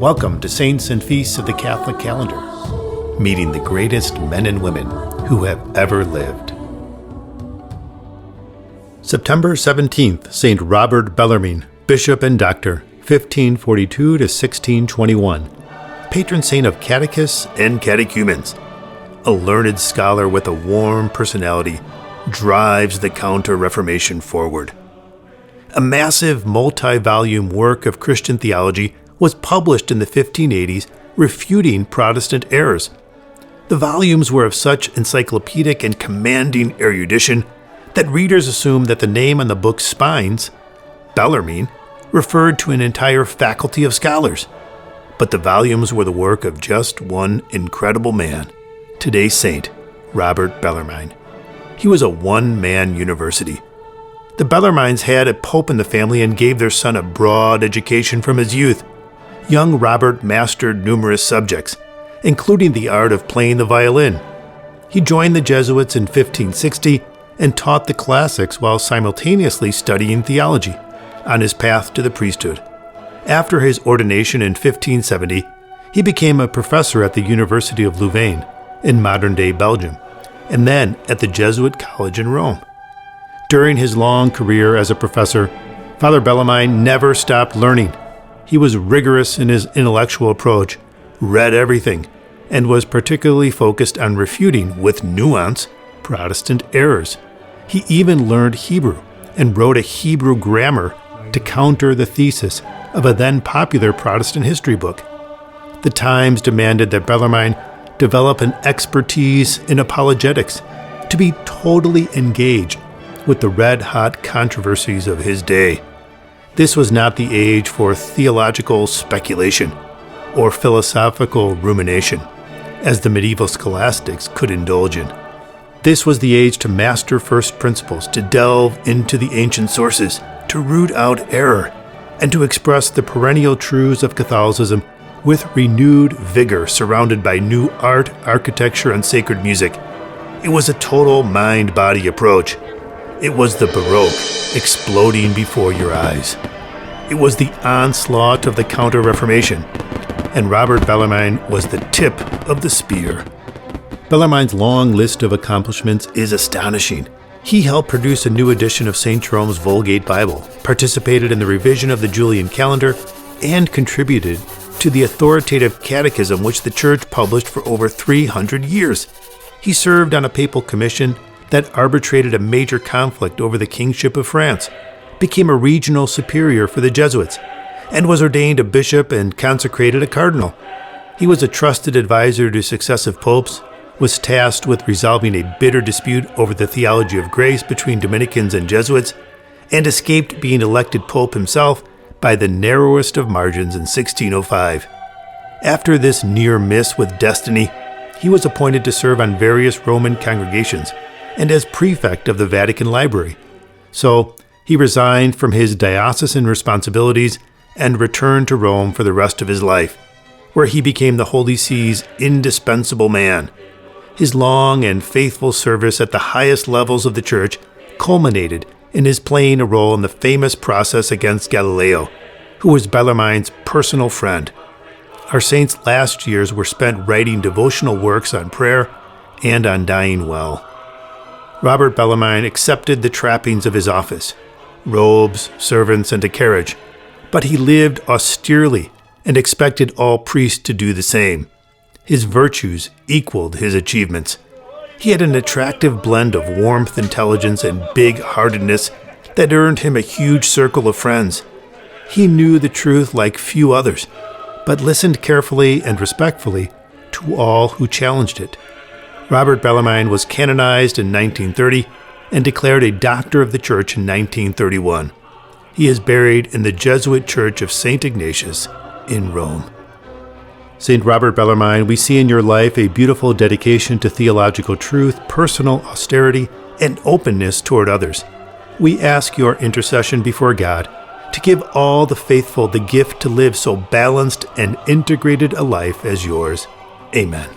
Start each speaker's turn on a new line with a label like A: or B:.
A: Welcome to Saints and Feasts of the Catholic Calendar, meeting the greatest men and women who have ever lived. September 17th, St. Robert Bellarmine, Bishop and Doctor, 1542 to 1621, patron saint of catechists and catechumens. A learned scholar with a warm personality drives the Counter-Reformation forward. A massive multi-volume work of Christian theology was published in the 1580s refuting Protestant errors. The volumes were of such encyclopedic and commanding erudition that readers assumed that the name on the book's spines, Bellarmine, referred to an entire faculty of scholars. But the volumes were the work of just one incredible man, today's saint, Robert Bellarmine. He was a one-man university. The Bellarmines had a pope in the family and gave their son a broad education from his youth. Young Robert mastered numerous subjects, including the art of playing the violin. He joined the Jesuits in 1560 and taught the classics while simultaneously studying theology on his path to the priesthood. After his ordination in 1570, he became a professor at the University of Louvain in modern-day Belgium, and then at the Jesuit College in Rome. During his long career as a professor, Father Bellarmine never stopped learning. He was rigorous in his intellectual approach, read everything, and was particularly focused on refuting, with nuance, Protestant errors. He even learned Hebrew and wrote a Hebrew grammar to counter the thesis of a then popular Protestant history book. The times demanded that Bellarmine develop an expertise in apologetics, to be totally engaged with the red-hot controversies of his day. This was not the age for theological speculation or philosophical rumination, as the medieval scholastics could indulge in. This was the age to master first principles, to delve into the ancient sources, to root out error, and to express the perennial truths of Catholicism with renewed vigor, surrounded by new art, architecture, and sacred music. It was a total mind-body approach. It was the Baroque exploding before your eyes. It was the onslaught of the Counter-Reformation, and Robert Bellarmine was the tip of the spear. Bellarmine's long list of accomplishments is astonishing. He helped produce a new edition of St. Jerome's Vulgate Bible, participated in the revision of the Julian calendar, and contributed to the authoritative catechism which the Church published for over 300 years. He served on a papal commission that arbitrated a major conflict over the kingship of France, became a regional superior for the Jesuits, and was ordained a bishop and consecrated a cardinal. He was a trusted advisor to successive popes, was tasked with resolving a bitter dispute over the theology of grace between Dominicans and Jesuits, and escaped being elected pope himself by the narrowest of margins in 1605. After this near miss with destiny, he was appointed to serve on various Roman congregations and as prefect of the Vatican Library. So he resigned from his diocesan responsibilities and returned to Rome for the rest of his life, where he became the Holy See's indispensable man. His long and faithful service at the highest levels of the Church culminated in his playing a role in the famous process against Galileo, who was Bellarmine's personal friend. Our saint's last years were spent writing devotional works on prayer and on dying well. Robert Bellarmine accepted the trappings of his office, robes, servants, and a carriage, but he lived austerely and expected all priests to do the same. His virtues equaled his achievements. He had an attractive blend of warmth, intelligence, and big-heartedness that earned him a huge circle of friends. He knew the truth like few others, but listened carefully and respectfully to all who challenged it. Robert Bellarmine was canonized in 1930 and declared a Doctor of the Church in 1931. He is buried in the Jesuit Church of St. Ignatius in Rome. St. Robert Bellarmine, we see in your life a beautiful dedication to theological truth, personal austerity, and openness toward others. We ask your intercession before God to give all the faithful the gift to live so balanced and integrated a life as yours. Amen.